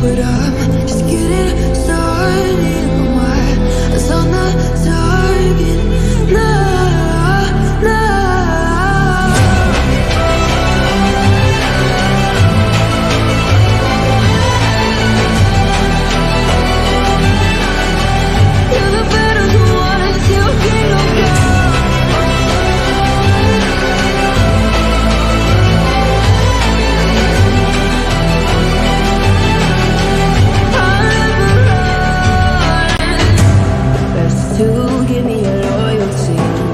but I'm just getting started. My eyes on the target. Nah, nah. You're the better ones, you can look out. To give me your loyalty.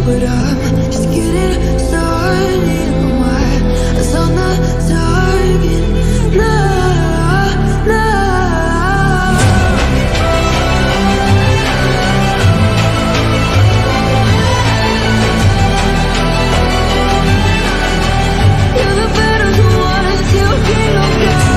but I'm just getting started. My eyes on the target. Nah, nah. You're the better ones, you can look out.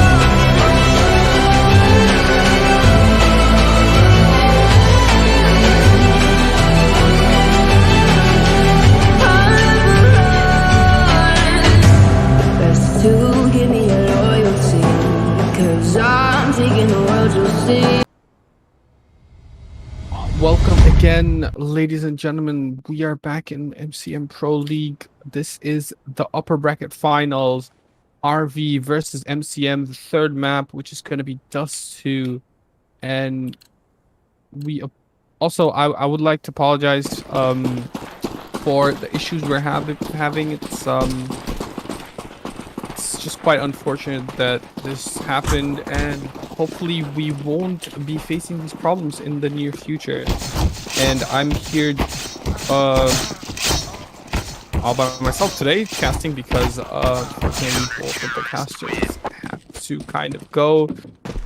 Best to give me your loyalty, 'cause I'm taking the world you'll see. Welcome again, ladies and gentlemen. We are back in MCM Pro League. This is the upper bracket finals. RV versus MCM, the third map, which is going to be Dust 2. And we also, I would like to apologize for the issues we're having. It's just quite unfortunate that this happened, and hopefully we won't be facing these problems in the near future. And I'm here all by myself today casting because unfortunately both of the casters have to kind of go.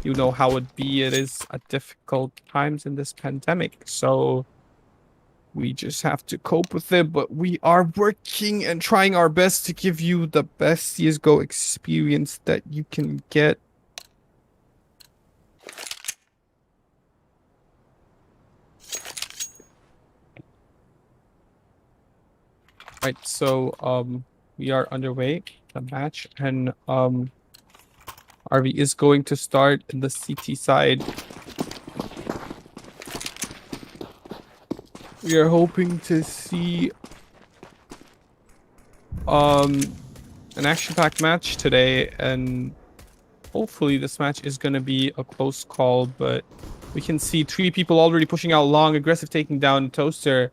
You know how it be. It is at difficult times in this pandemic, so we just have to cope with it. But we are working and trying our best to give you the best CSGO experience that you can get. Right, so we are underway the match, and RV is going to start in the CT side. We are hoping to see an action-packed match today, and hopefully this match is going to be a close call. But we can see 3 people already pushing out long, aggressive, taking down Toaster.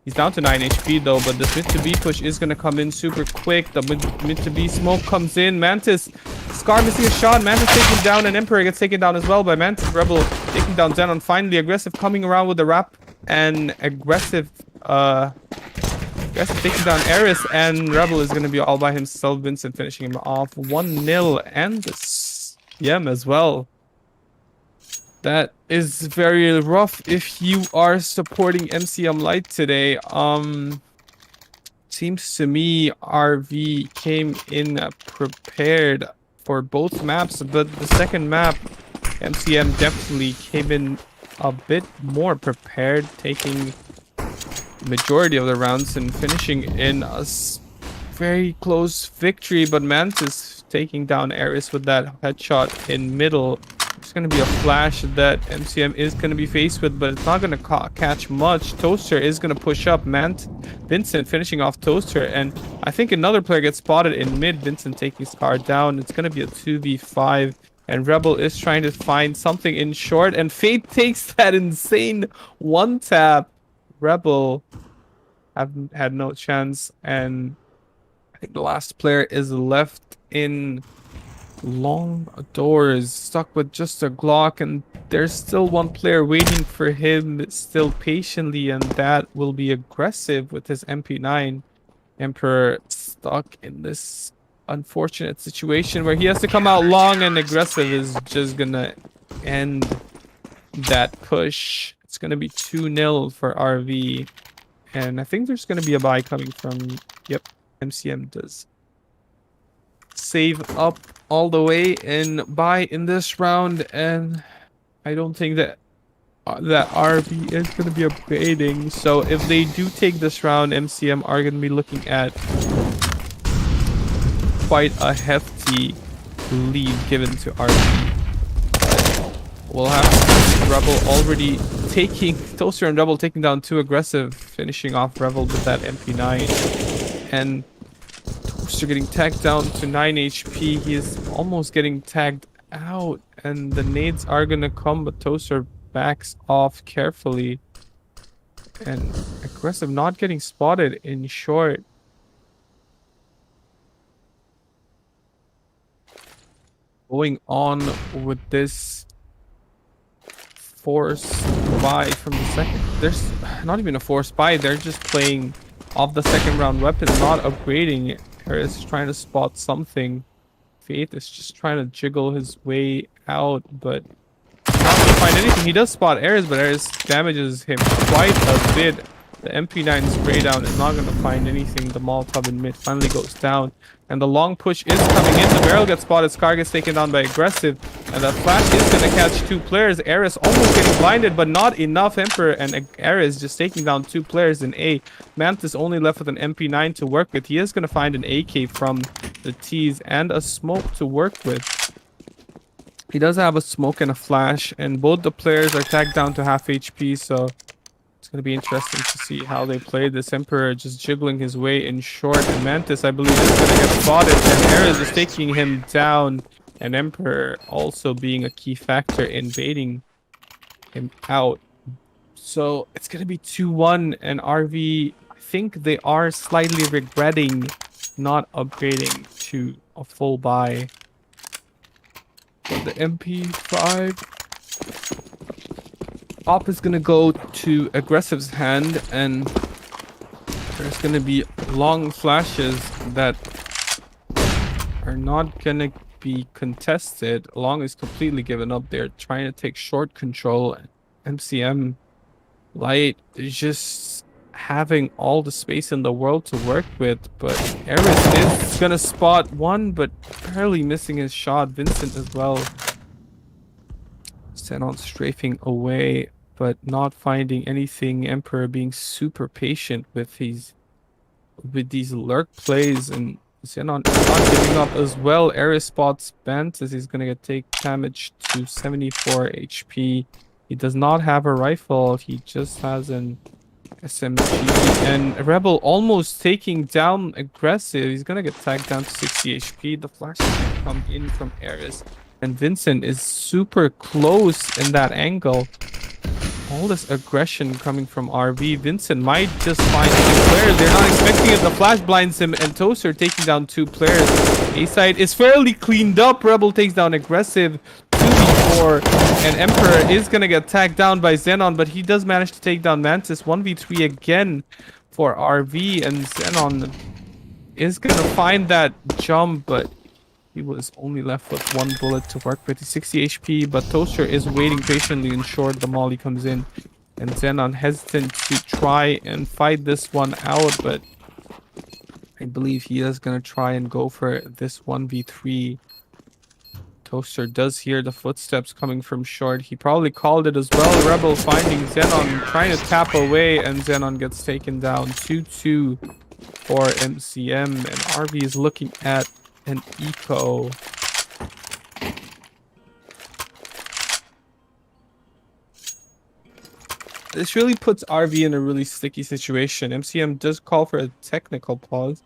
He's down to 9 HP though, but this mid to B push is going to come in super quick. The mid to B smoke comes in. Mantis, Scar missing a shot. Mantis taken down, and Emperor gets taken down as well by Mantis. Rebel taking down Zenon. Finally, aggressive coming around with the wrap, and aggressive taking down Eris, and Rebel is going to be all by himself. Vincent finishing him off 1-0, and the CM as well. That is very rough if you are supporting MCM Light today. Seems to me RV came in prepared for both maps, but the second map, MCM definitely came in a bit more prepared, taking majority of the rounds and finishing in a very close victory. But Mantis taking down Eris with that headshot in middle. It's going to be a flash that MCM is going to be faced with, but it's not going to catch much. Toaster is going to push up. Vincent finishing off Toaster, and I think another player gets spotted in mid. Vincent taking Scar down. It's going to be a 2v5, and Rebel is trying to find something in short, and Fate takes that insane one tap. Rebel had no chance, and I think the last player is left in long doors, stuck with just a Glock, and there's still one player waiting for him still patiently, and that will be aggressive with his MP9. Emperor stuck in this unfortunate situation where he has to come out long, and aggressive is just gonna end that push. It's gonna be 2-0 for RV, and I think there's gonna be a buy coming from, yep, MCM does save up all the way and buy in this round, and I don't think that RV is going to be upgrading. So if they do take this round, MCM are going to be looking at quite a hefty lead given to RV. We'll have Rebel already taking Toaster and Rebel taking down 2 aggressive, finishing off Rebel with that MP9, and Toaster getting tagged down to 9 HP. He is almost getting tagged out, and the nades are gonna come, but Toaster backs off carefully, and aggressive not getting spotted in short. Going on with this force buy from the second. There's not even a force buy, they're just playing of the second round weapon, not upgrading. Ares is trying to spot something. Faith is just trying to jiggle his way out, but not gonna find anything. He does spot Ares, but Ares damages him quite a bit. The MP9 spray down is not gonna find anything. The Molotov in mid finally goes down, and the long push is coming in. The barrel gets spotted. Scar gets taken down by aggressive, and the flash is gonna catch two players. Ares almost getting blinded, but not enough. Emperor and Ares just taking down two players in A. Mantis only left with an MP9 to work with. He is gonna find an AK from the T's and a smoke to work with. He does have a smoke and a flash, and both the players are tagged down to half HP, so it's going to be interesting to see how they play this. Emperor just jiggling his way in short, and Mantis, I believe, is going to get spotted, and Ares is taking him down, and Emperor also being a key factor in baiting him out. So it's going to be 2-1, and RV, I think they are slightly regretting not upgrading to a full buy. The MP5 op is gonna go to aggressive's hand, and there's gonna be long flashes that are not gonna be contested. Long is completely given up. They're trying to take short control. MCM Light is just having all the space in the world to work with, but Ares is gonna spot one, but barely missing his shot. Vincent as well. Xenon strafing away, but not finding anything. Emperor being super patient with these lurk plays, and Xenon is not giving up as well. Ares spots Bent as he's gonna get take damage to 74 HP. He does not have a rifle, he just has an SMG, and Rebel almost taking down aggressive. He's gonna get tagged down to 60 HP. The flash is gonna come in from Ares, and Vincent is super close in that angle. All this aggression coming from RV. Vincent might just find two players. They're not expecting it. The flash blinds him, and Toaster taking down two players. A side is fairly cleaned up. Rebel takes down aggressive. 2v4, and Emperor is gonna get tagged down by Xenon, but he does manage to take down Mantis. 1v3 again for RV, and Xenon is gonna find that jump, but he was only left with one bullet to work with. He's 60 HP, but Toaster is waiting patiently in short. The molly comes in, and Xenon hesitant to try and fight this one out, but I believe he is gonna try and go for this 1v3. Toaster does hear the footsteps coming from short. He probably called it as well. Rebel finding Xenon, trying to tap away, and Xenon gets taken down. 2-2 for MCM, and RV is looking at an eco. This really puts RV in a really sticky situation. MCM does call for a technical pause,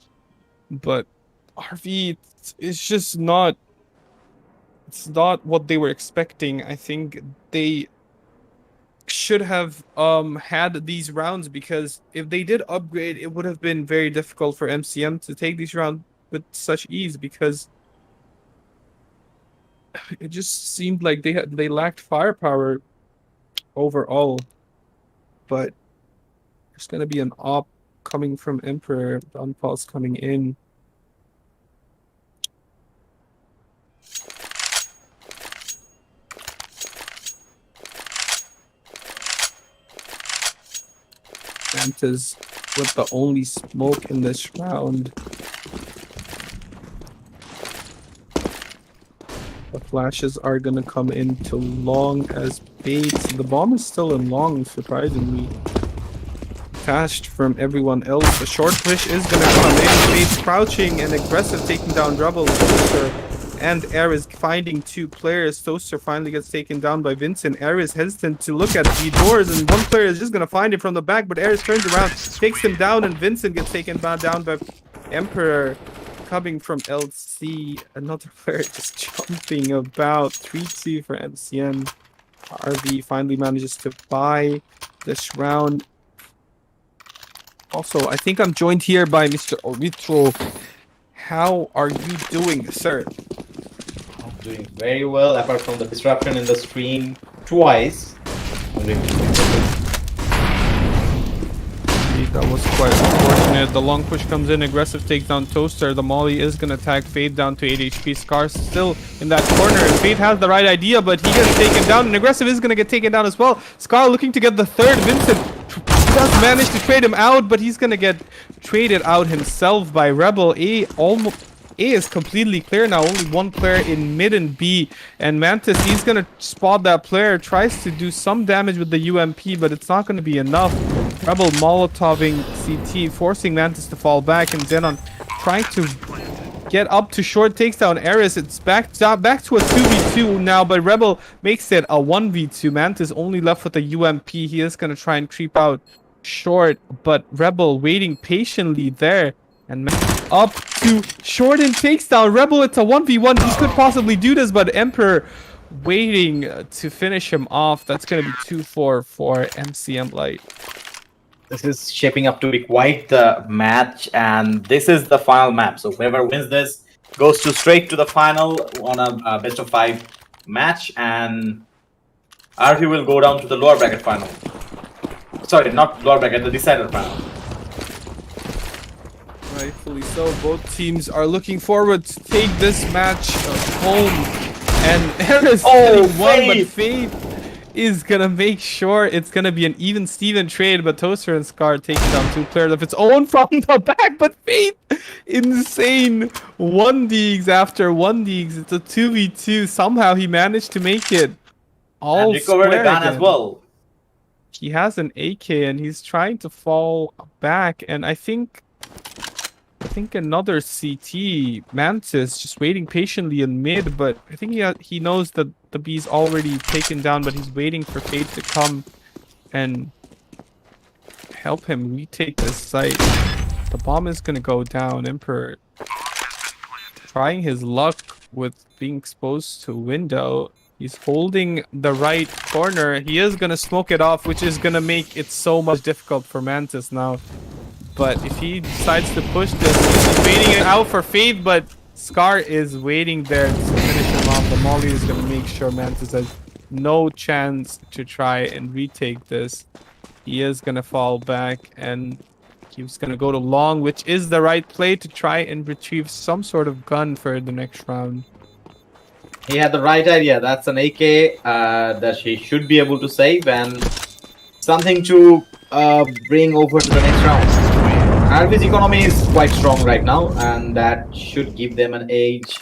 but RV is just not... It's not what they were expecting. I think they should have had these rounds, because if they did upgrade, it would have been very difficult for MCM to take these rounds with such ease, because it just seemed like they lacked firepower overall. But there's gonna be an op coming from Emperor. The unpulse coming in. Mantis with the only smoke in this round. The flashes are gonna come into long as bait. The bomb is still in long, surprisingly. Fast from everyone else. The short push is gonna come in. Bait's crouching and aggressive, taking down Rebel. Toaster and Ares finding two players. Toaster finally gets taken down by Vincent. Ares hesitant to look at the doors, and one player is just gonna find him from the back, but Ares turns around, takes him down, and Vincent gets taken down by Emperor. Coming from LC, another player just jumping about. 3-2 for MCM. RV finally manages to buy this round. Also, I think I'm joined here by Mr. Oritro. How are you doing, sir? I'm doing very well, apart from the disruption in the stream twice. That was quite unfortunate. unfortunate. The long push comes in, aggressive takes down Toaster. The molly is gonna tag Fade down to 8 HP. Scar still in that corner. Fade has the right idea, but he gets taken down, and aggressive is gonna get taken down as well. Scar looking to get the third. Vincent does manage to trade him out, but he's gonna get traded out himself by Rebel. A is completely clear now. Only one player in mid and B. And Mantis, he's going to spot that player. Tries to do some damage with the UMP, but it's not going to be enough. Rebel Molotoving CT, forcing Mantis to fall back. And Zenon trying to get up to short. Takes down Eris. It's back to a 2v2 now, but Rebel makes it a 1v2. Mantis only left with a UMP. He is going to try and creep out short, but Rebel waiting patiently there. And up to short and takes down Rebel. It's a 1v1. He could possibly do this, but Emperor waiting to finish him off. That's going to be 2-4 for MCM Light. This is shaping up to be quite the match, and this is the final map. So whoever wins this goes to straight to the final on a best of 5 match, and RV will go down to the lower bracket final. Sorry, not lower bracket, the decider final. Rightfully so. Both teams are looking forward to take this match home. And Eris getting one, but Fade is gonna make sure it's gonna be an even Steven trade. But Toaster and Scar takes down 2 players of its own from the back. But Fade, insane 1-digs after 1-digs. It's a 2v2. Somehow he managed to make it all and recovered a gun again. as well. He has an AK and he's trying to fall back. And I think another CT, Mantis, just waiting patiently in mid, but I think he knows that the B's already taken down, but he's waiting for Fade to come and help him retake this site. The bomb is gonna go down. Emperor trying his luck with being exposed to window. He's holding the right corner. He is gonna smoke it off, which is gonna make it so much difficult for Mantis now. But if he decides to push this, he's waiting it out for Fade, but Scar is waiting there to finish him off. The molly is going to make sure Mantis has no chance to try and retake this. He is going to fall back, and he's going to go to long, which is the right play to try and retrieve some sort of gun for the next round. He had the right idea. That's an AK that he should be able to save, and something to bring over to the next round. RV's economy is quite strong right now, and that should give them an edge.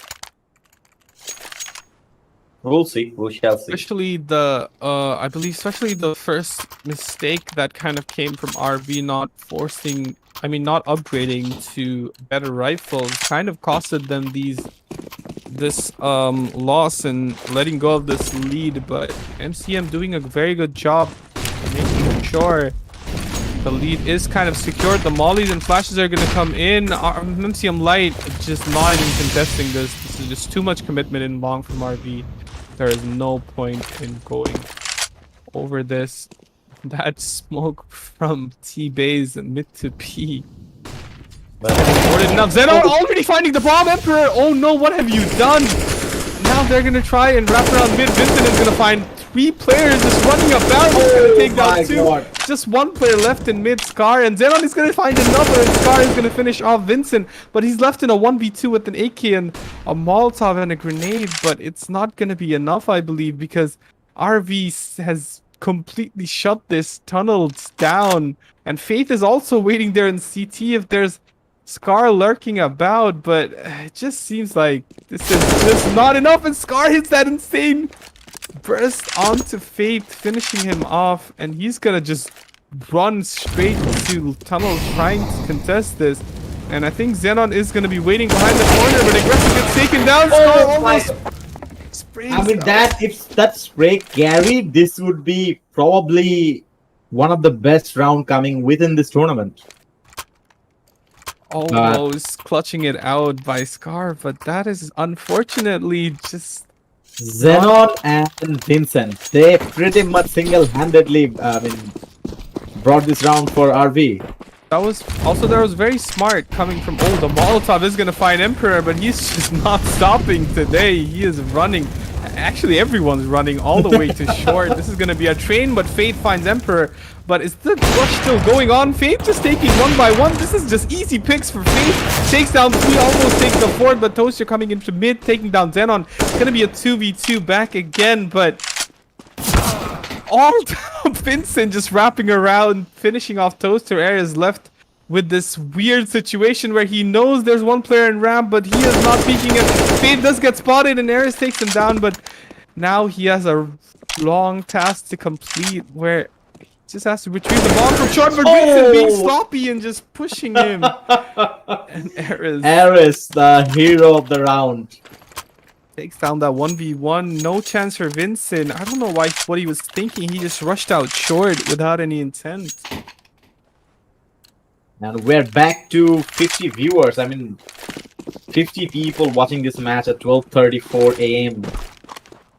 We'll see. We shall see. Especially the, I believe, especially the first mistake that kind of came from RV not not upgrading to better rifles, kind of costed them this loss and letting go of this lead. But MCM doing a very good job making sure the lead is kind of secured. The mollies and flashes are going to come in. MCM Light just not even contesting this. This is just too much commitment in long from RV. There is no point in going over this. That smoke from T-Base mid to P. Now Zenon already finding the bomb. Emperor, oh no, what have you done? Now they're going to try and wrap around mid. Vincent is going to find 3 players just running about. He's going to take down 2. God. Just 1 player left in mid, Scar, and Zenon is going to find another, and Scar is going to finish off Vincent, but he's left in a 1v2 with an AK and a Molotov and a grenade, but it's not going to be enough, I believe, because RV has completely shut this tunnels down, and Faith is also waiting there in CT if there's Scar lurking about, but it just seems like this is just not enough, and Scar hits that insane burst onto Fate, finishing him off, and he's gonna just run straight to tunnels trying to contest this. And I think Zenon is gonna be waiting behind the corner, but aggressive gets taken down. Oh my! I mean, if that spray carried, this would be probably one of the best round coming within this tournament. Almost clutching it out by Scar, but that is unfortunately just Zenon and Vincent. They pretty much single-handedly brought this round for RV. That was very smart coming from the Molotov is gonna find Emperor, but he's just not stopping today. He is running. Actually, everyone's running all the way to short. This is gonna be a train, but Fate finds Emperor. but is the rush still going on? Fate just taking one by one. This is just easy picks for Fate. Takes down 3, almost takes the 4, but Toaster coming into mid, taking down Xenon. It's gonna be a 2v2 back again, but all down Vincent just wrapping around, finishing off Toaster. Air is left with this weird situation where he knows there's one player in ramp, but he is not peeking it. Fate does get spotted and Ares takes him down, but now he has a long task to complete where he just has to retrieve the bomb from short, but Vincent being sloppy and just pushing him. And Ares, the hero of the round. Takes down that 1v1. No chance for Vincent. I don't know what he was thinking. He just rushed out short without any intent. And we're back to 50 viewers. I mean, 50 people watching this match at 12:34 a.m.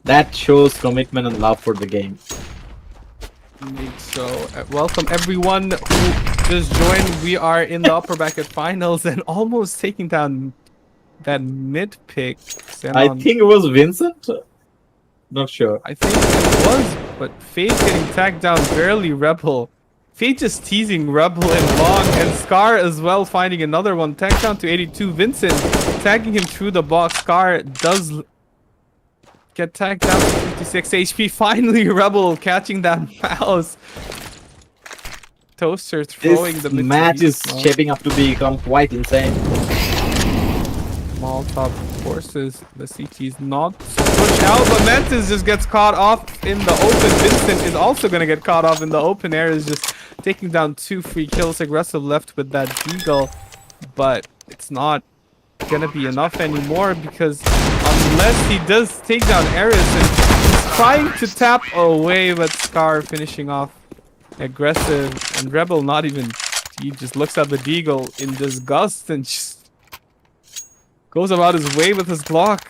That shows commitment and love for the game. So, welcome everyone who just joined. We are in the upper bracket finals and almost taking down that mid pick. I think it was Vincent. Not sure. I think it was, but Fate getting tagged down barely. Rebel. Fate just teasing Rebel and Long, and Scar as well finding another one. Tagged down to 82. Vincent tagging him through the box. Scar does get tagged down to 56 HP. Finally, Rebel catching that mouse. Toaster throwing This the mid match is shaping up to become quite insane. Small top forces. The CT is not pushed out, but Mantis just gets caught off in the open. Vincent is also going to get caught off in the open. Air is just taking down 2 free kills. Aggressive left with that Deagle, but it's not going to be enough anymore because unless he does take down Ares, and he's trying to tap away, but Scar finishing off aggressive, and Rebel not even, he just looks at the Deagle in disgust and just goes about his way with his Glock.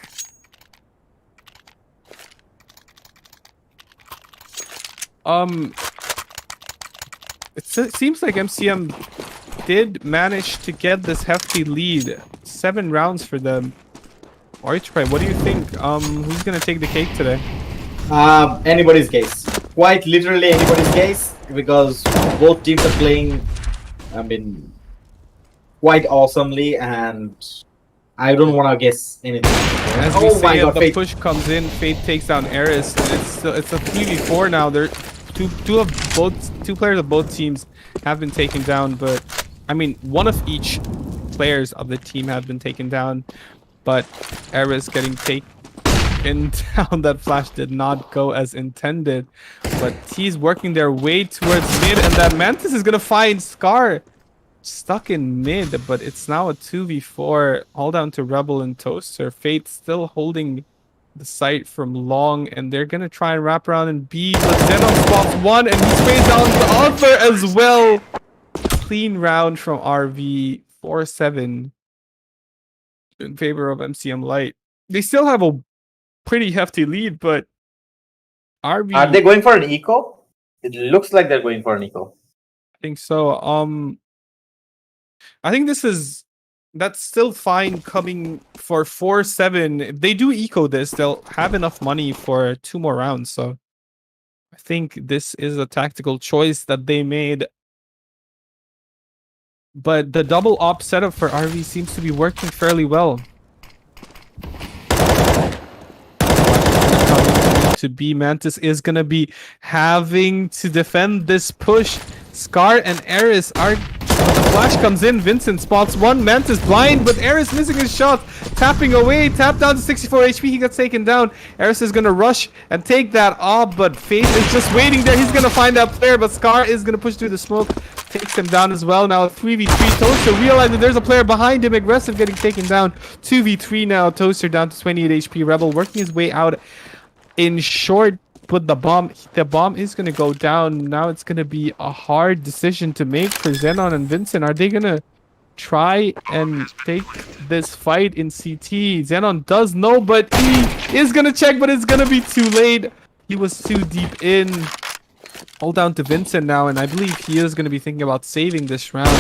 It seems like MCM did manage to get this hefty lead. 7 rounds for them. Oritro, what do you think? Who's gonna take the cake today? Anybody's case. Quite literally anybody's case, because both teams are playing, I mean, quite awesomely, and I don't want to guess anything. As we say, the Fate push comes in, Fate takes down Ares, and it's a 3v4 now. There, two players of both teams have been taken down, but I mean, one of each players of the team have been taken down, but Ares getting taken down. That flash did not go as intended, but he's working their way towards mid, and that Mantis is gonna find Scar stuck in mid, but it's now a 2v4 all down to Rebel and Toaster. Fate still holding the site from Long, and they're gonna try and wrap around in B, but Xenon spots one and he sprays down the other as well. Clean round from RV, 4-7 in favor of MCM Light. They still have a pretty hefty lead, but RV, are they going for an eco? It looks like they're going for an eco. I think so. I think that's still fine coming for 4-7. If they do eco this, they'll have enough money for 2 more rounds. So I think this is a tactical choice that they made. But the double op setup for RV seems to be working fairly well. To be Mantis is gonna be having to defend this push. Scar and Ares are. The flash comes in. Vincent spots one. Mantis blind, but Ares missing his shot. Tapping away. Tap down to 64 HP. He gets taken down. Ares is gonna rush and take that off, but Fate is just waiting there. He's gonna find that player, but Scar is gonna push through the smoke. Takes him down as well. Now 3v3. Toaster realizing there's a player behind him. Aggressive getting taken down. 2v3 now. Toaster down to 28 HP. Rebel working his way out in short, but the bomb is going to go down. Now it's going to be a hard decision to make for Xenon and Vincent. Are they going to try and take this fight in CT? Xenon does know, but he is going to check, but it's going to be too late. He was too deep in. All down to Vincent now, and I believe he is going to be thinking about saving this round.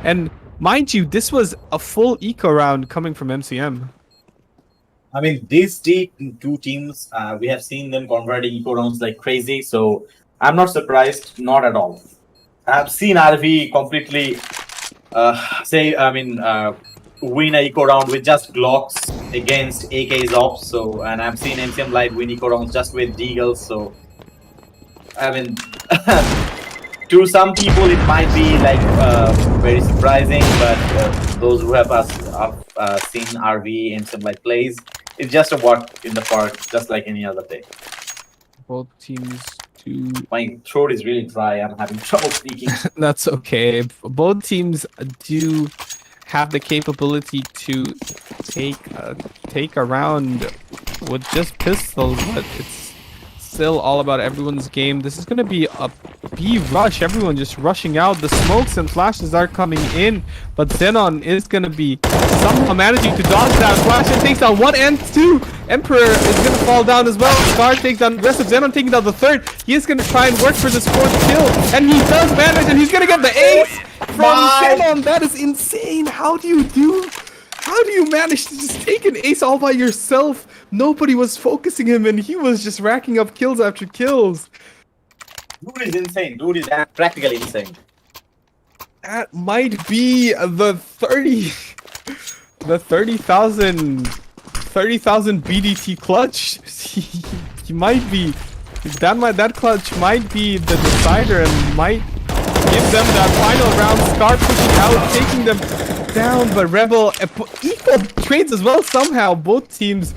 And mind you, this was a full eco round coming from MCM. I mean, these two teams, we have seen them converting eco rounds like crazy, so I'm not surprised, not at all. I've seen RV completely win a eco round with just Glocks against AK's ops. So, and I've seen MCM Light win eco rounds just with Deagles. So, I mean, to some people it might be like very surprising, but those who have seen RV MCM Light plays, it's just a walk in the park, just like any other day. Both teams do. My throat is really dry. I'm having trouble speaking. That's okay. Both teams do have the capability to take a round with just pistols, but it's still all about everyone's game. This is gonna be a B rush. Everyone just rushing out. The smokes and flashes are coming in, but Xenon is gonna be somehow managing to dodge that flash and takes down 1 and 2. Emperor is gonna fall down as well. Scar takes down aggressive. Xenon taking down the 3rd. He is gonna try and work for this 4th kill, and he does manage, and he's gonna get the ace from Xenon. That is insane. How do you manage to just take an ace all by yourself? Nobody was focusing him, and he was just racking up kills after kills. Dude is insane. Dude is practically insane. That might be the 30,000 BDT clutch. He might be. That clutch might be the decider and might give them that final round. Scar pushing out, taking them down, but Rebel equal trades as well somehow. Both teams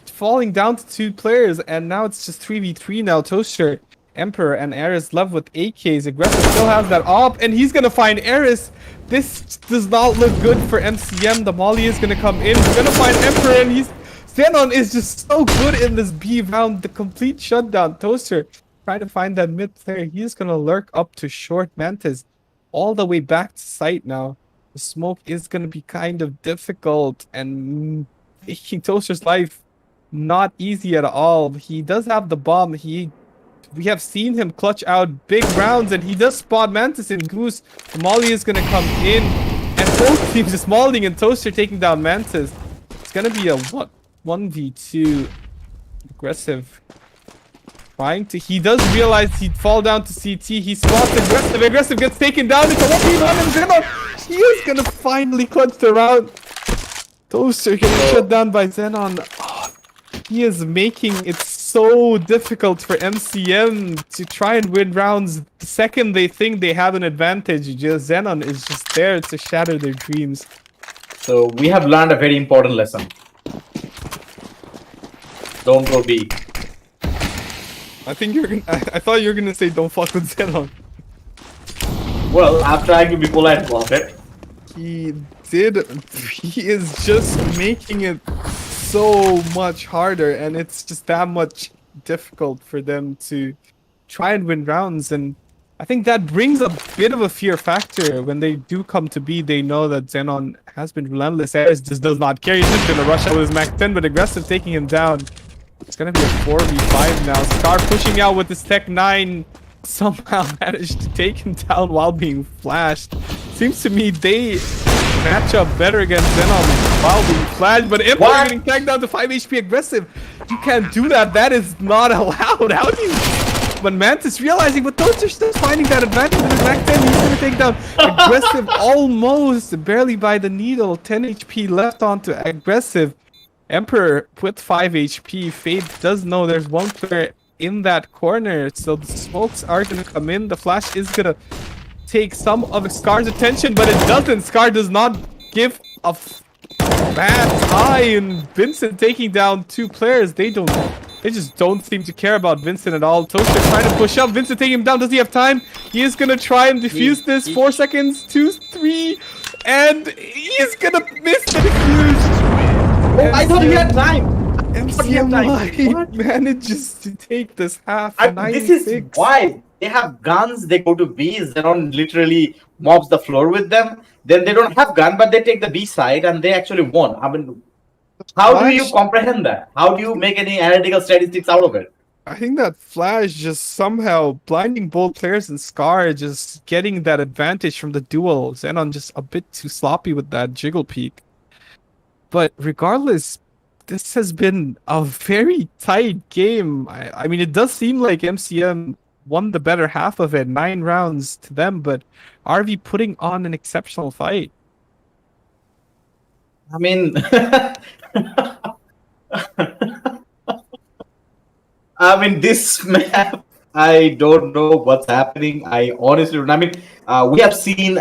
falling down to 2 players, and now it's just 3v3 now. Toaster, Emperor, and Eris left with AKs. Aggressive still has that op, and he's gonna find Eris. This does not look good for MCM. The Molly is gonna come in. He's gonna find Emperor, and Xenon is just so good in this B round. The complete shutdown. Toaster trying to find that mid player. He's gonna lurk up to short. Mantis all the way back to site now. The smoke is gonna be kind of difficult and making Toaster's life not easy at all. He does have the bomb. We have seen him clutch out big rounds, and he does spot Mantis and Goose. Molly is gonna come in, and both teams is Mauling and Toaster taking down Mantis. It's gonna be a 1v2. Aggressive. He does realize he'd fall down to CT. He spots aggressive. Aggressive gets taken down. It's a 1v1, and Xenon, he is gonna finally clutch the round. Toaster getting shut down by Xenon. Oh, he is making it so difficult for MCM to try and win rounds. The second they think they have an advantage, Xenon is just there to shatter their dreams. So we have learned a very important lesson. Don't go B. I think I thought you were gonna say don't fuck with Xenon. Well, I'm trying to be polite about it. He is just making it so much harder, and it's just that much difficult for them to try and win rounds. And I think that brings a bit of a fear factor. When they do come to B, they know that Xenon has been relentless. Ares just does not care. He's just gonna rush out with his Mac 10, but aggressive taking him down. It's gonna be a 4v5 now. Scar pushing out with his Tech 9. Somehow managed to take him down while being flashed. Seems to me they match up better against Xenon while being flashed, but Emperor getting tagged down to 5 HP. Aggressive. You can't do that. That is not allowed. How do you... But Mantis realizing, but Toaster still finding that advantage with his Mac 10. He's gonna take down Aggressive almost barely by the needle. 10 HP left onto Aggressive. Emperor with 5 HP. Fade does know there's one player in that corner, so the smokes are gonna come in. The flash is gonna take some of Scar's attention, but it doesn't. Scar does not give a bad tie, and Vincent taking down 2 players. They just don't seem to care about Vincent at all. Toaster trying to push up. Vincent taking him down. Does he have time? He is gonna try and defuse this. 4 seconds, 2, 3, and he's gonna miss the defuse. Oh, I thought he had time. MCM manages to take this half. This is why they have guns. They go to B. Xenon literally mobs the floor with them. Then they don't have gun, but they take the B side and they actually won. I mean, how do you comprehend that? How do you make any analytical statistics out of it? I think that Flash just somehow blinding both players and Scar just getting that advantage from the duel. Xenon just a bit too sloppy with that jiggle peek. But regardless, this has been a very tight game. I mean, it does seem like MCM won the better half of it, 9 rounds to them, but RV putting on an exceptional fight. I mean, this map, I don't know what's happening. I honestly don't. I mean, we have seen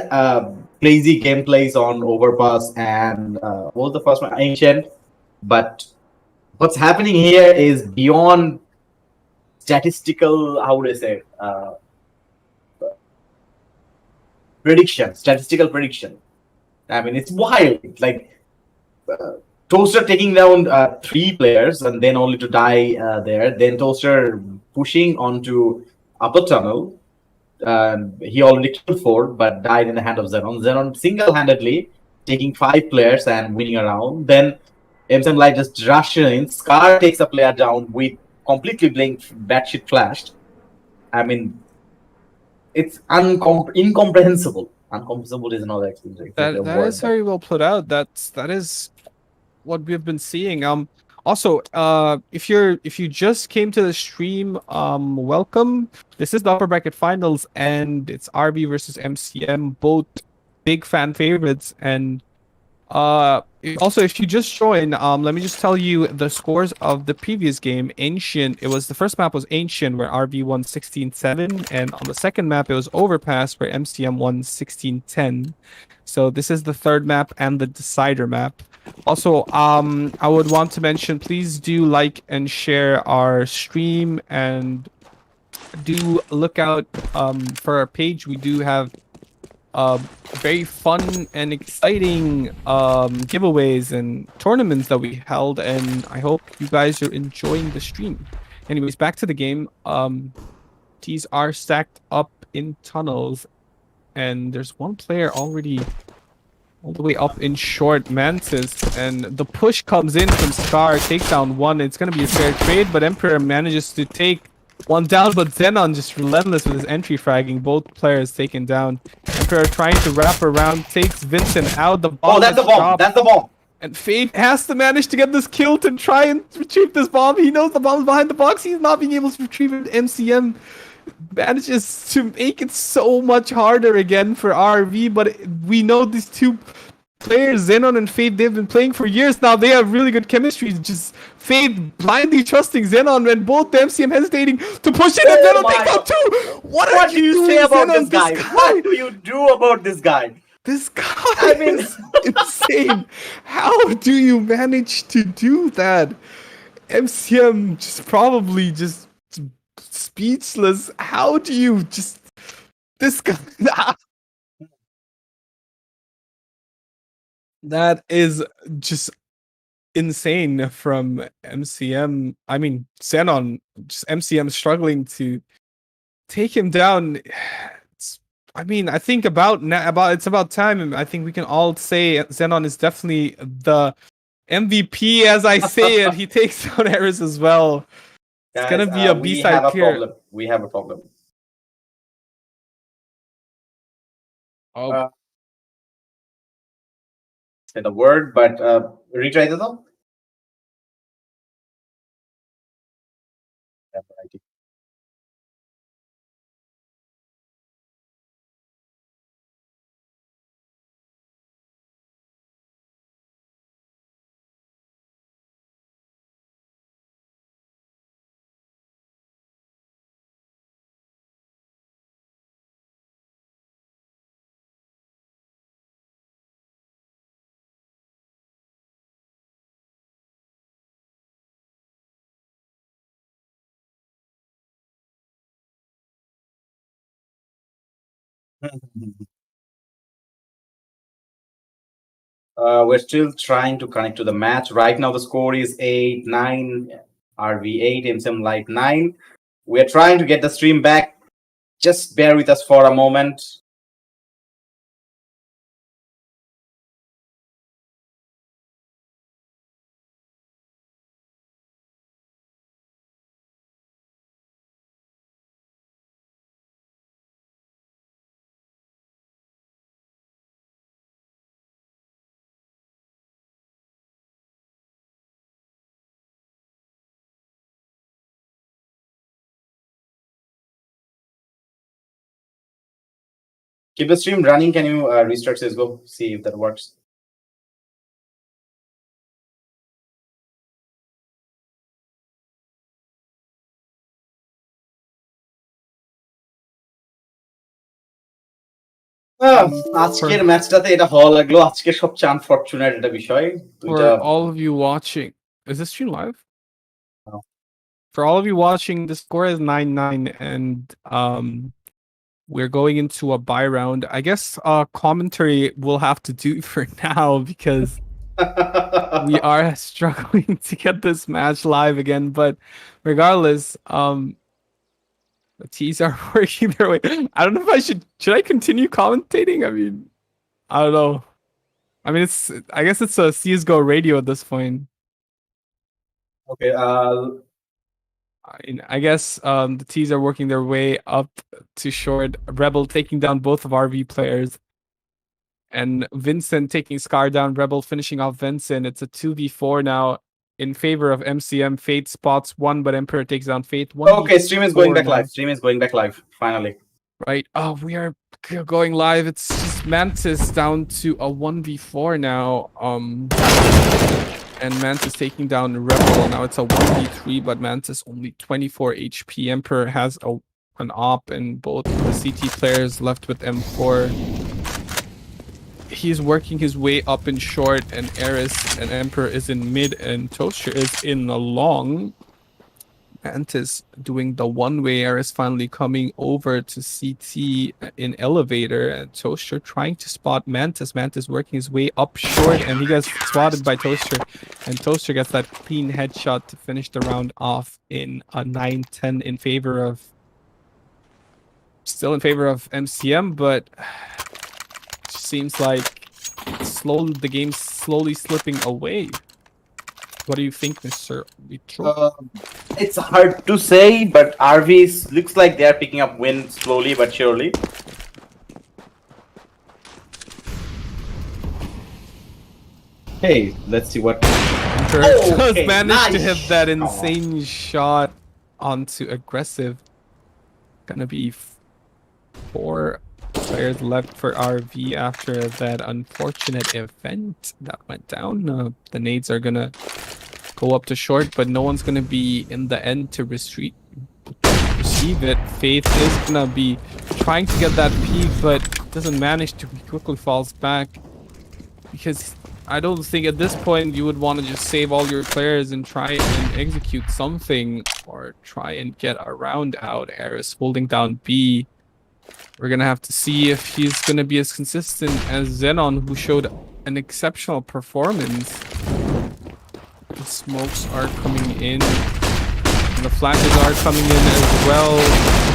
crazy gameplays on Overpass and what was the first one? Ancient. But what's happening here is beyond statistical, how would I say, statistical prediction. I mean, it's wild. Like, Toaster taking down 3 players and then only to die there. Then Toaster pushing onto upper tunnel. He already killed 4, but died in the hand of Xenon. Xenon single-handedly taking 5 players and winning a round. Then MCM Light just rushed in. Scar takes a player down with completely blink batshit flashed. I mean, it's incomprehensible. Incomprehensible is another experience. That is very well put out. That is what we've been seeing. Also, if you just came to the stream, welcome. This is the upper bracket finals, and it's RB versus MCM, both big fan favorites. And also, if you just joined, let me just tell you the scores of the previous game. Ancient, the first map was Ancient, where RB won 16-7, and on the second map it was Overpass, where MCM won 16-10. So this is the third map and the decider map. Also, I would want to mention, please do like and share our stream, and do look out for our page. We do have very fun and exciting giveaways and tournaments that we held, and I hope you guys are enjoying the stream. Anyways, back to the game. Tees are stacked up in tunnels, and there's one player already all the way up in short, Mantis, and the push comes in from Scar, takes down 1. It's gonna be a fair trade, but Emperor manages to take 1 down, but Xenon just relentless with his entry fragging. Both players taken down. Emperor trying to wrap around, takes Vincent out. The bomb that's the bomb. dropped, That's the bomb. and Fade has to manage to get this kill to try and retrieve this bomb. He knows the bomb's behind the box. He's not being able to retrieve it. MCM manages to make it so much harder again for RV, but we know these 2 players, Xenon and Fade, they've been playing for years now. They have really good chemistry. Just Fade blindly trusting Xenon, and both the MCM hesitating to push in, and Xenon takes out 2. What do you say about this guy? What do you do about this guy? This guy is insane. How do you manage to do that? MCM just probably just speechless. How do you just... This guy... That is just insane from MCM. I mean, Xenon, just MCM struggling to take him down. I think it's about time. I think we can all say Xenon is definitely the MVP. As I say it, he takes down Eris as well. It's Guys, gonna be a B-side here. We have a problem. Oh. Say the word, but retry the though. We're still trying to connect to the match. Right now, the score is 8-9, RV8, MCM Light 9. We're trying to get the stream back. Just bear with us for a moment. Keep the stream running. Can you restart CSGO? See if that works. আজকের ম্যাচটাতে এটা হওয়া লাগলো আজকে সবচেয়ে unfortunate একটা বিষয় For all of you watching, is this stream live? No. For all of you watching, the score is 9-9, and we're going into a bye round. I guess commentary will have to do for now because we are struggling to get this match live again. But regardless, the T's are working their way. I don't know if I should I continue commentating? I mean, I don't know. I mean, I guess it's a CSGO radio at this point. Okay. I guess the T's are working their way up to short. Rebel taking down both of RV players. And Vincent taking Scar down. Rebel finishing off Vincent. It's a 2v4 now in favor of MCM. Fate spots one, but Emperor takes down Fate. Okay, stream is going back live. Stream is going back live, finally. Right. Oh, we are going live. It's just Mantis down to a 1v4 now. And Mantis taking down Rebel. Now it's a 1v3, but Mantis only 24 HP. Emperor has an op, and both the CT players left with M4. He's working his way up in short, and Eris and Emperor is in mid, and Toaster is in the long. Mantis doing the one-way. Eris finally coming over to CT in elevator, and Toaster trying to spot Mantis. Mantis working his way up short, and he gets spotted by Toaster, and Toaster gets that clean headshot to finish the round off in a 9-10 in favor of, still in favor of MCM, but seems like the game's slowly slipping away. What do you think, Mr. Oritro? It's hard to say, but RVs looks like they are picking up wins slowly but surely. Hey, let's see what. Just managed to hit that insane shot onto aggressive. Gonna be 4 players left for RV after that unfortunate event that went down. The nades are gonna go up to short, but no one's gonna be in the end to receive it. Faith is gonna be trying to get that peak, but doesn't manage to. He quickly falls back because I don't think at this point you would want to just save all your players and try and execute something or try and get a round out. Eris holding down B. We're going to have to see if he's going to be as consistent as Xenon, who showed an exceptional performance. The smokes are coming in. And the flashes are coming in as well.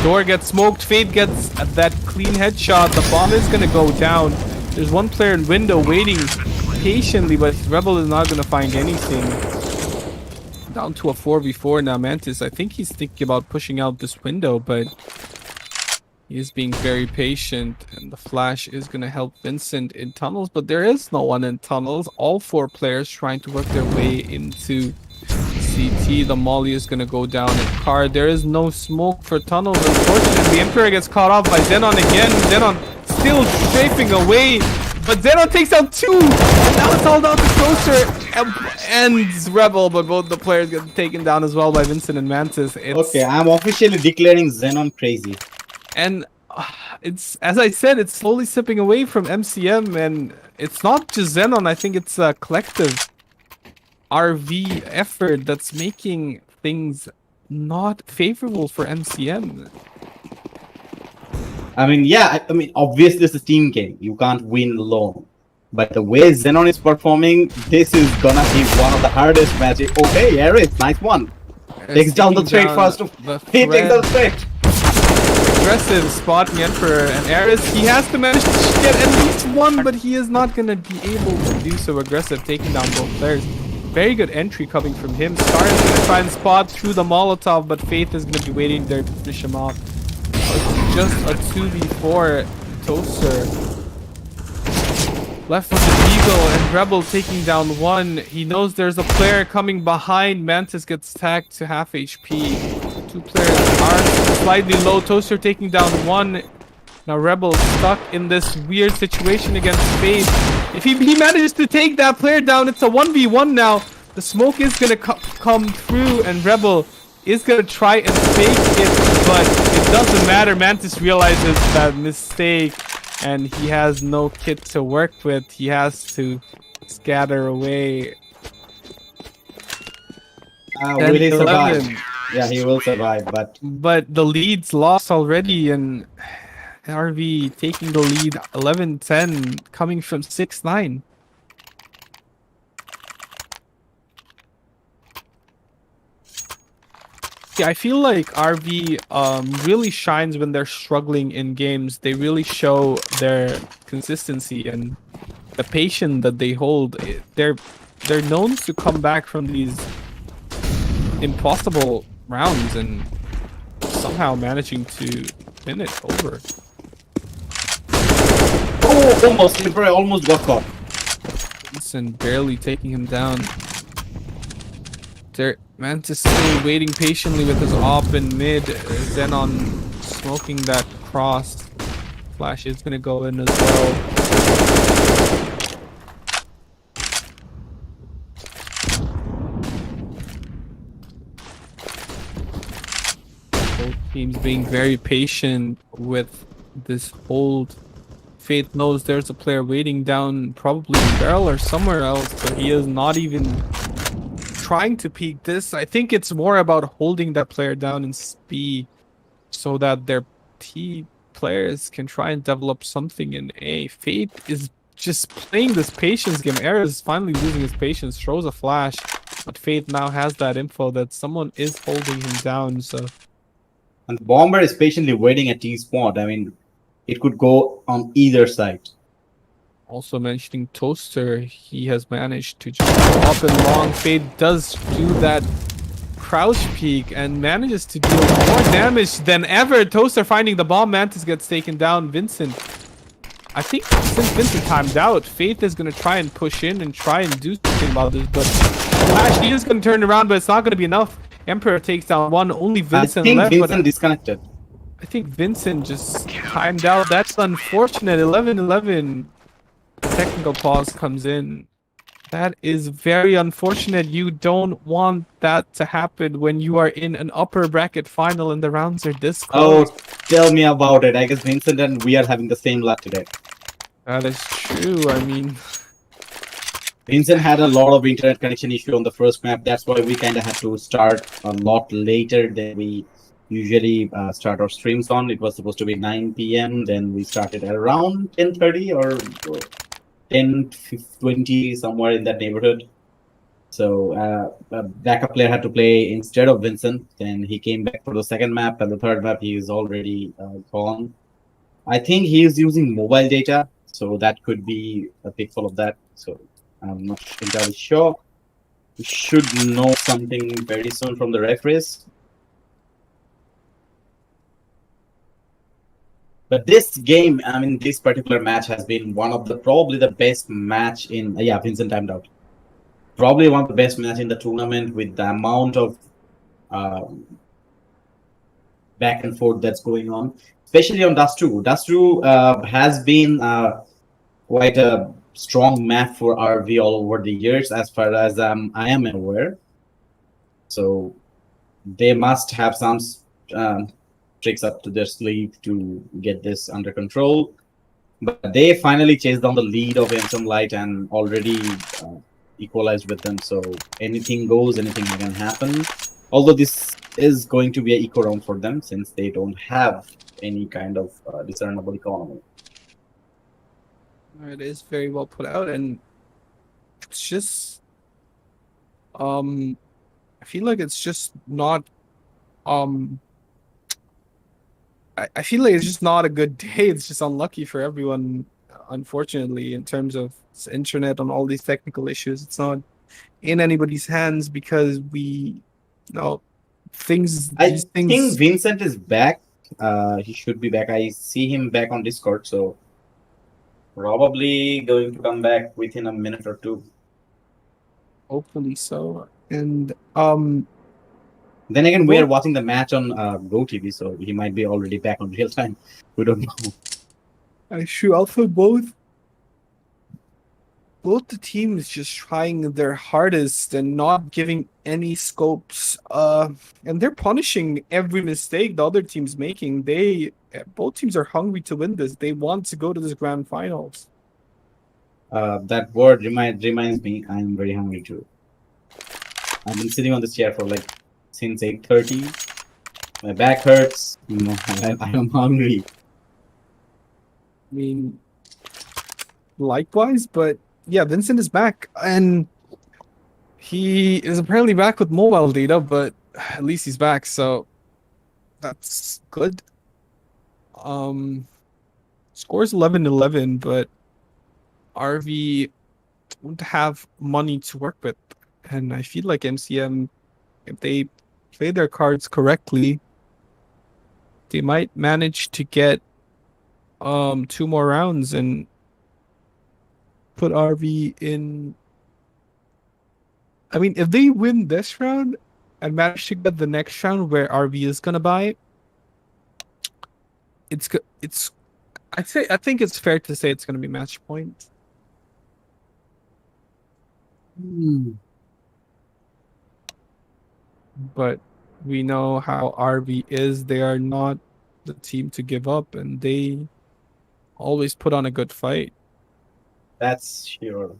Door gets smoked. Fate gets that clean headshot. The bomb is going to go down. There's one player in window waiting patiently, but Rebel is not going to find anything. Down to a 4v4 now. Mantis, I think he's thinking about pushing out this window, but he is being very patient, and the flash is going to help Vincent in tunnels, but there is no one in tunnels. All 4 players trying to work their way into CT. The molly is going to go down in car. There is no smoke for tunnels, unfortunately. The Emperor gets caught off by Xenon again. Xenon still strafing away, but Xenon takes out 2, and now it's all down to Toaster and Rebel, but both the players get taken down as well by Vincent and Mantis. Okay, I'm officially declaring Xenon crazy. And it's, as I said, it's slowly slipping away from MCM, and it's not just Xenon. I think it's a collective RV effort that's making things not favorable for MCM. I mean, yeah, I mean, obviously it's a team game. You can't win alone. But the way Xenon is performing, this is gonna be one of the hardest matches. Oh, hey, Eris, nice one. Takes down the trade first. He takes down the trade. Aggressive spotting Emperor, and Eris, he has to manage to get at least one, but he is not going to be able to do so. Aggressive, taking down both players. Very good entry coming from him. Star is going to try and spot through the Molotov, but Faith is going to be waiting there to finish him off. It's just a 2v4 Toaster. Left with the Eagle, and Rebel taking down 1. He knows there's a player coming behind. Mantis gets tagged to half HP. 2 players are slightly low. Toaster taking down 1. Now Rebel stuck in this weird situation against Fade. If he manages to take that player down, it's a 1v1 now. The smoke is gonna come through, and Rebel is gonna try and fake it, but it doesn't matter. Mantis realizes that mistake, and he has no kit to work with. He has to scatter away. Will he survive? Yeah, he will survive, but the lead's lost already, and RV taking the lead 11-10, coming from 6-9. Yeah, I feel like RV really shines when they're struggling in games. They really show their consistency and the patience that they hold. They're known to come back from these impossible rounds and somehow managing to win it over. Oh, almost! Slipper almost got caught. Vincent barely taking him down. Mantis still waiting patiently with his op in mid. Xenon smoking that cross. Flash is gonna go in as well. Both teams being very patient with this hold. Faith knows there's a player waiting down, probably in barrel or somewhere else, but he is not even trying to peek this. I think it's more about holding that player down in speed so that their T players can try and develop something in A. Faith is just playing this patience game. Aryan is finally losing his patience, throws a flash, but Faith now has that info that someone is holding him down. So, and Bomber is patiently waiting at T spot. I mean, it could go on either side. Also mentioning Toaster, he has managed to just go up and long. Fade does do that crouch peek and manages to deal more damage than ever. Toaster finding the bomb. Mantis gets taken down. Vincent, I think since Vincent timed out, Faith is going to try and push in and try and do something about this, but Flash, he is going to turn around, but it's not going to be enough. Emperor takes down one. Only Vincent left. Vincent disconnected. I think Vincent just timed out. That's unfortunate. 11-11. Technical pause comes in. That is very unfortunate. You don't want that to happen when you are in an upper bracket final and the rounds are this close. Oh, tell me about it. I guess Vincent and we are having the same luck today. That is true. I mean, Vincent had a lot of internet connection issue on the first map. That's why we kind of had to start a lot later than we usually start our streams on. It was supposed to be 9 p.m. Then we started around 10:30 or 10:20, somewhere in that neighborhood. So a backup player had to play instead of Vincent. Then he came back for the second map, and the third map he is already gone. I think he is using mobile data, so that could be a pitfall of that. So I'm not entirely sure. We should know something very soon from the referees. But this game, I mean, this particular match has been one of the probably the best match in. Yeah, Vincent timed out. Probably one of the best match in the tournament with the amount of back and forth that's going on, especially on Dust 2. Dust 2 has been quite a strong map for RV all over the years, as far as I am aware. So they must have some tricks up to their sleeve to get this under control. But they finally chased down the lead of MCM Light and already equalized with them. So anything goes, anything can happen. Although this is going to be an eco round for them since they don't have any kind of discernible economy. it is very well put out, and it's just I feel like it's just not I feel like it's just not a good day. It's just unlucky for everyone, unfortunately, in terms of internet and all these technical issues. It's not in anybody's hands because we, things. I think Vincent is back. He should be back. I see him back on Discord, so probably going to come back within a minute or two. Hopefully so. And then again, we are watching the match on GoTV, so he might be already back on real time. We don't know. I shoot also both the teams just trying their hardest and not giving any scopes. And they're punishing every mistake the other team's making. Both teams are hungry to win this. They want to go to this grand finals. That word reminds me. I'm very hungry too. I've been sitting on this chair for like since 8:30. My back hurts. You know, I am hungry. I mean, likewise, but yeah, Vincent is back, and he is apparently back with mobile data, but at least he's back, so that's good. Scores 11-11, but RV don't have money to work with, and I feel like MCM, if they play their cards correctly, they might manage to get 2 more rounds and put RV in. I mean, if they win this round and manage to get the next round where RV is gonna buy, I think it's fair to say it's gonna be match point. But we know how RV is. They are not the team to give up, and they always put on a good fight. That's sure.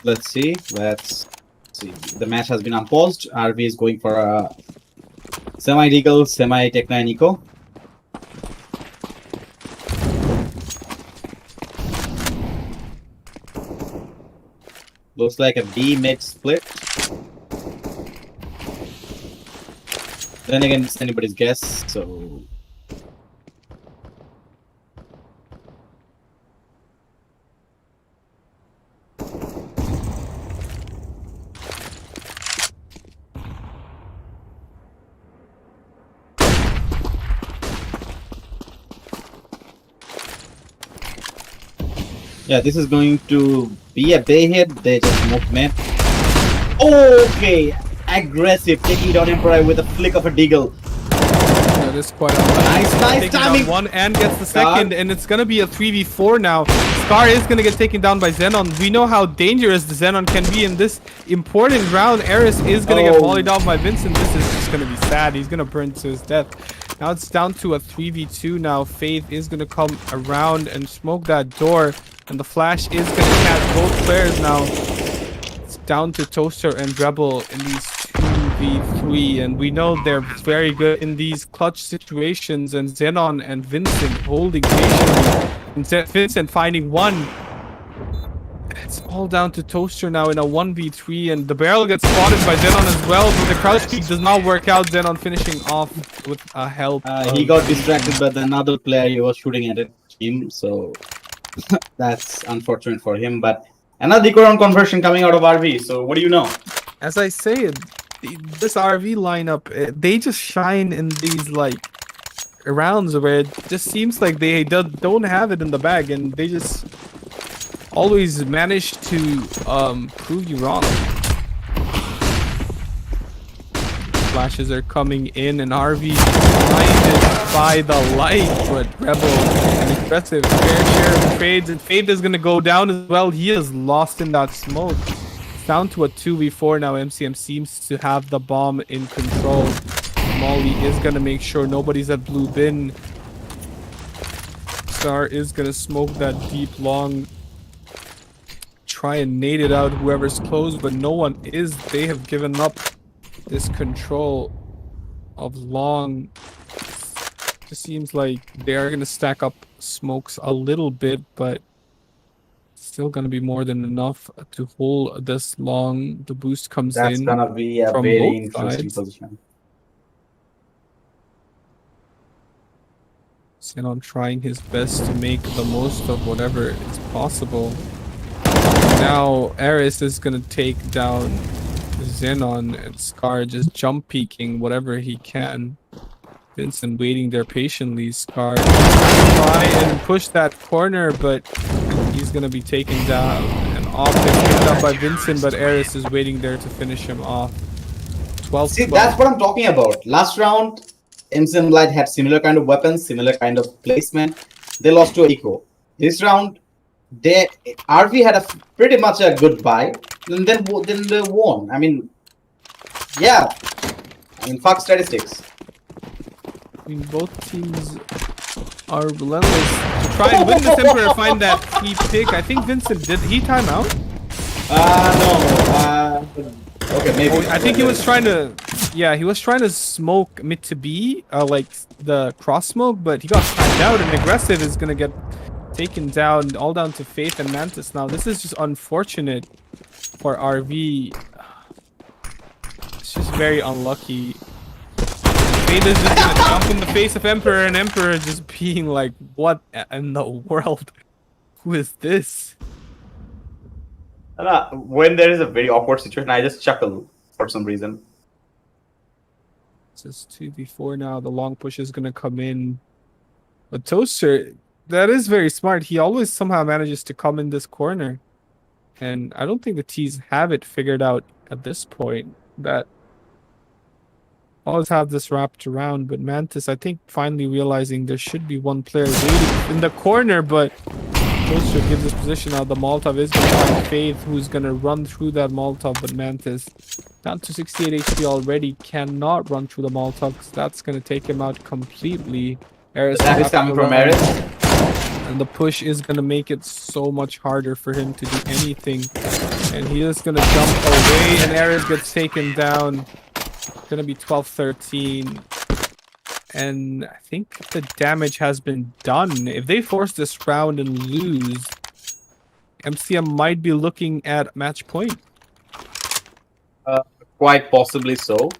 Let's see. The match has been unpaused. RV is going for a semi-deagle, semi-techno and eco. Looks like a B mid split. Then again, it's anybody's guess, so. Yeah, this is going to be a day hit. They just moved mid. Okay, aggressive, taking it on Emperor with a flick of a deagle. That is quite nice timing. One and gets the second, and it's gonna be a 3v4 now. Scar is gonna get taken down by Xenon. We know how dangerous the Xenon can be in this important round. Eris is gonna get volleyed down by Vincent. This is just gonna be sad. He's gonna burn to his death. Now it's down to a 3v2 now. Faith is gonna come around and smoke that door, and the flash is gonna catch both players now. It's down to Toaster and Rebel in these 2v3, and we know they're very good in these clutch situations, and Xenon and Vincent holding patiently, and Vincent finding one. It's all down to Toaster now in a 1v3, and the barrel gets spotted by Xenon as well, but the crouch peek does not work out. Xenon finishing off with a help. He got distracted by another player. He was shooting at him, so that's unfortunate for him. But another round conversion coming out of RV. So what do you know? As I say, this RV lineup, they just shine in these like rounds where it just seems like they don't have it in the bag, and they just always manage to prove you wrong. Flashes are coming in, and RV blinded by the light, but Rebel an aggressive fair share of trades, and Faith is gonna go down as well. He is lost in that smoke. It's down to a 2v4 now. MCM seems to have the bomb in control. Molly is gonna make sure nobody's at blue bin. Star is gonna smoke that deep long, try and nade it out whoever's close, but no one is. They have given up this control of long. Just seems like they are gonna stack up smokes a little bit, but still gonna be more than enough to hold this long. The boost comes in. That's gonna be a from very both interesting sides. position. Xenon trying his best to make the most of whatever is possible. Now Eris is gonna take down Xenon, and Scar just jump peeking whatever he can. Vincent waiting there patiently. Scar try and push that corner, but he's gonna be taken down, and off is picked up by Vincent, but Eris is waiting there to finish him off. 12. See, that's what I'm talking about. Last round, MCM Light had similar kind of weapons, similar kind of placement. They lost to Eco. This round, RV had a pretty much a good buy, and then they won. I mean, yeah. I mean, fuck statistics. I mean, both teams are relentless to try and win this Emperor, find that key pick. I think Vincent, did he time out? No. Okay, maybe. Oh, I think he was trying to, yeah, he was trying to smoke mid to B, like the cross smoke, but he got timed out, and aggressive is gonna get taken down, all down to Faith and Mantis now. This is just unfortunate for RV. It's just very unlucky. Faith is just gonna jump in the face of Emperor, and Emperor just being like, what in the world? Who is this? When there is a very awkward situation, I just chuckle for some reason. It's just 2v4 now. The long push is gonna come in. But Toaster, that is very smart. He always somehow manages to come in this corner. And I don't think the T's have it figured out at this point. That always have this wrapped around. But Mantis, I think, finally realizing there should be one player waiting in the corner, but Toaster gives his position out. The Molotov is going to find Faith, who's going to run through that Molotov, but Mantis, down to 68 HP already, cannot run through the Molotov, because that's going to take him out completely. That is coming from Aryan. And the push is going to make it so much harder for him to do anything. And he is going to jump away, and Aryan gets taken down. It's going to be 12-13. And I think the damage has been done. If they force this round and lose, MCM might be looking at match point. Quite possibly so.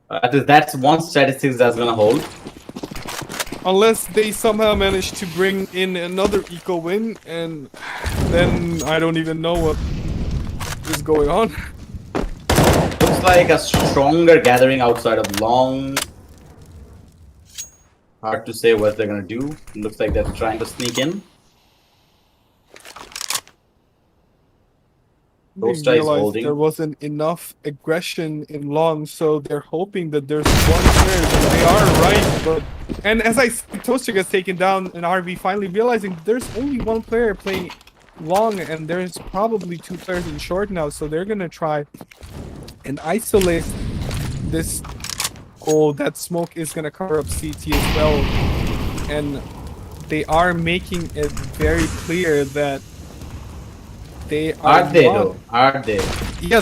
That's one statistics that's gonna hold. Unless they somehow manage to bring in another eco win, and then I don't even know what is going on. Looks like a stronger gathering outside of long. Hard to say what they're gonna do. Looks like they're trying to sneak in. Ghost Eye is holding. There wasn't enough aggression in long, so they're hoping that there's one player. They are right, but and as I said, Toaster gets taken down, and RV finally realizing there's only one player playing long, and there's probably two players in short now, so they're gonna try and isolate this. Oh, that smoke is gonna cover up CT as well, and they are making it very clear that they are. Are they though? Are they? Yeah,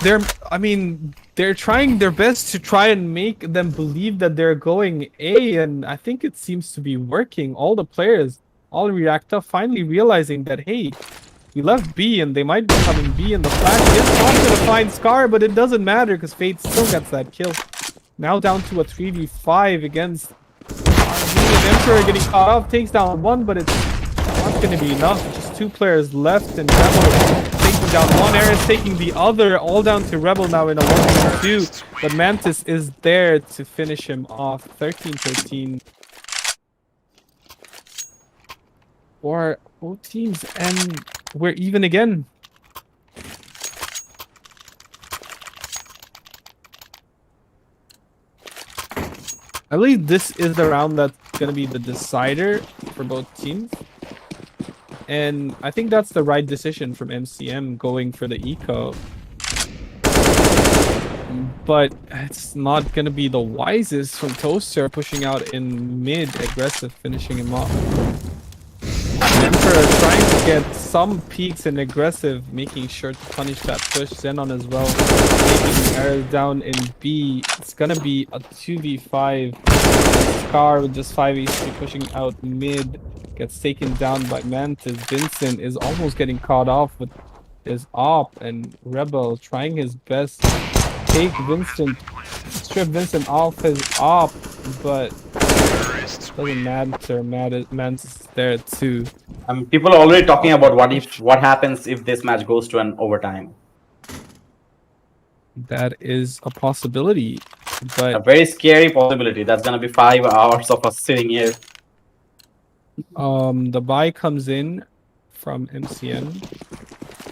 I mean, they're trying their best to try and make them believe that they're going A, and I think it seems to be working. All the players, all react up, finally realizing that hey, we left B and they might be coming B, and the flash is not gonna find Scar, but it doesn't matter because Fate still gets that kill. Now down to a 3v5 against RV, and Emperor getting caught off, takes down one, but it's not going to be enough. Just two players left, and Rebel taking down one, Aryan's taking the other, all down to Rebel now in a 1v2, but Mantis is there to finish him off. 13-13 for both teams, and we're even again. I believe this is the round that's going to be the decider for both teams. And I think that's the right decision from MCM going for the eco. But it's not going to be the wisest from Toaster pushing out in mid, aggressive, finishing him off. Emperor trying to get some peaks in aggressive, making sure to punish that push. Xenon as well, taking arrows down in B. It's gonna be a 2v5. Scar with just 5 HP pushing out mid, gets taken down by Mantis. Vincent is almost getting caught off with his op, and Rebel trying his best to take Vincent, strip Vincent off his op, but doesn't matter. Mantis is there too. People are already talking about what happens if this match goes to an overtime. That is a possibility, but a very scary possibility. That's gonna be 5 hours of us sitting here. The buy comes in from MCM.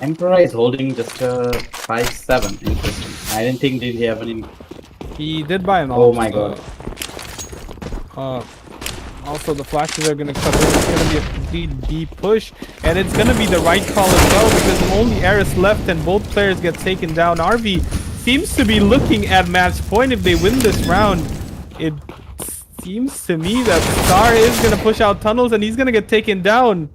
Emperor is holding just a 5-7. Interesting. I didn't think did he have any. He did buy an. Oh my god. Also, the flashes are going to come in. It's going to be a complete B push. And it's going to be the right call as well because only Eris left and both players get taken down. RV seems to be looking at match point. If they win this round, it seems to me that Star is going to push out tunnels and he's going to get taken down.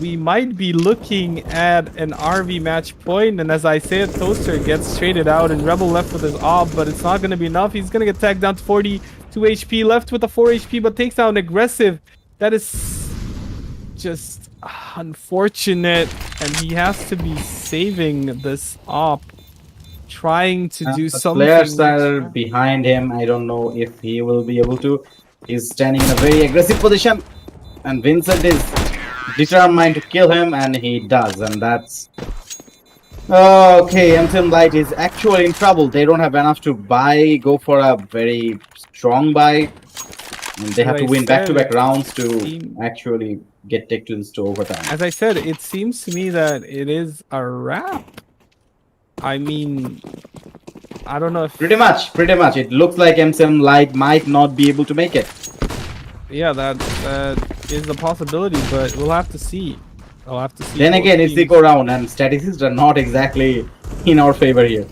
We might be looking at an RV match point, and as I said, Toaster gets traded out and Rebel left with his AWP, but it's not going to be enough. He's going to get tagged down to 42 HP, left with a 4 HP, but takes down aggressive. That is just unfortunate, and he has to be saving this AWP, trying to do the something. Players are behind him. I don't know if he will be able to. He's standing in a very aggressive position, and Vincent is determined to kill him, and he does, and that's okay. MCM Light is actually in trouble. They don't have enough to go for a very strong buy, and they have to win back-to-back rounds to actually take this to overtime. As I said, it seems to me that it is a wrap. I mean, I don't know if... Pretty much. It looks like MCM Light might not be able to make it. Yeah, that is a possibility, but we'll have to see. I'll have to see. Then again, it's the go round, and statistics are not exactly in our favor here.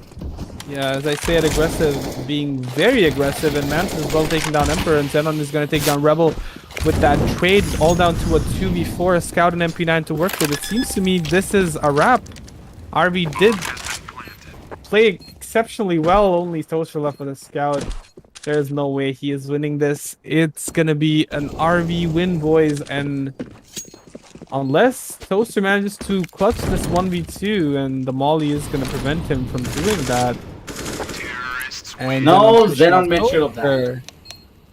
Yeah, as I said, aggressive, being very aggressive, and Mantis as well taking down Emperor, and Zenon is going to take down Rebel with that trade all down to a 2v4, a Scout and MP9 to work with. It seems to me this is a wrap. RV did play exceptionally well, only Toaster left with a Scout. There's no way he is winning this. It's gonna be an RV win, boys, and unless Toaster manages to clutch this 1v2, and the Molly is gonna prevent him from doing that. And no, Zenon made sure of that.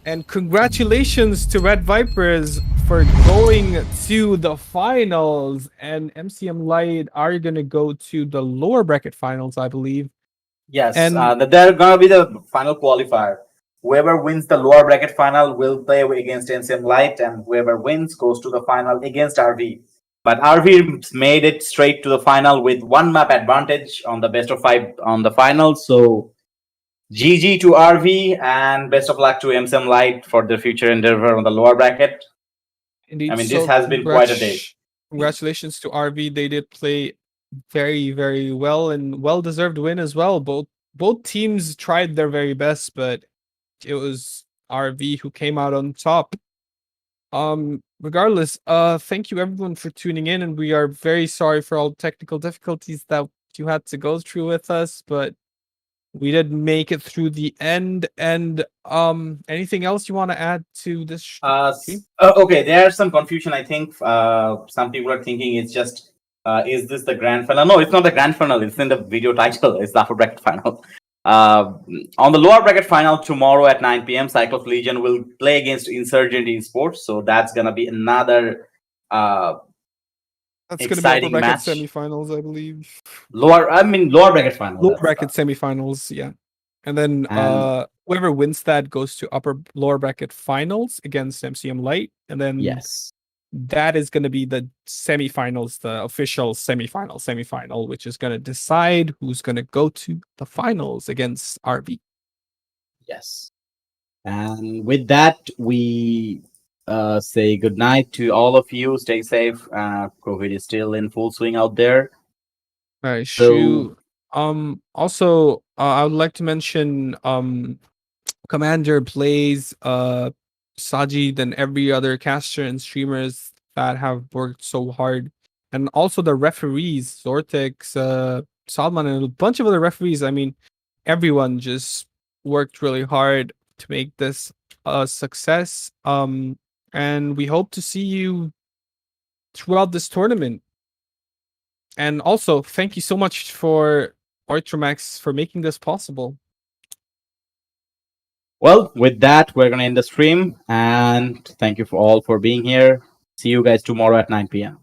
And congratulations to RedViperZ for going to the finals. And MCM Light are gonna go to the lower bracket finals, I believe. Yes, and they're gonna be the final qualifier. Whoever wins the lower bracket final will play against MCM Light, and whoever wins goes to the final against RV. But RV made it straight to the final with 1 map advantage on the best of 5 on the final. So GG to RV, and best of luck to MCM Light for their future endeavor on the lower bracket. Indeed. I mean, this has been quite a day. Congratulations to RV. They did play very, very well, and well-deserved win as well. Both teams tried their very best, but it was RV who came out on top. Regardless, thank you everyone for tuning in, and we are very sorry for all technical difficulties that you had to go through with us, but we did make it through the end. And anything else you want to add to this? Okay, there's some confusion. I think some people are thinking it's just is this the grand final? No, it's not the grand final. It's in the video title. It's the upper bracket final. On the lower bracket final tomorrow at 9 p.m, Cyclops Legion will play against Insurgent Esports. So that's gonna be another that's exciting gonna be upper bracket match. semifinals, I believe. Lower bracket final. Lower bracket semifinals, yeah. And then whoever wins that goes to lower bracket finals against MCM Light, and then yes, that is going to be the semifinals, the official semifinal, which is going to decide who's going to go to the finals against RV. Yes. And with that, we say good night to all of you. Stay safe. COVID is still in full swing out there. All right. So, also, I would like to mention Commander plays Sajid and every other caster and streamers that have worked so hard, and also the referees, Zortex, Salman, and a bunch of other referees. I mean, everyone just worked really hard to make this a success. And we hope to see you throughout this tournament. And also, thank you so much for Oritro for making this possible. Well, with that, we're going to end the stream. And thank you all for being here. See you guys tomorrow at 9 p.m.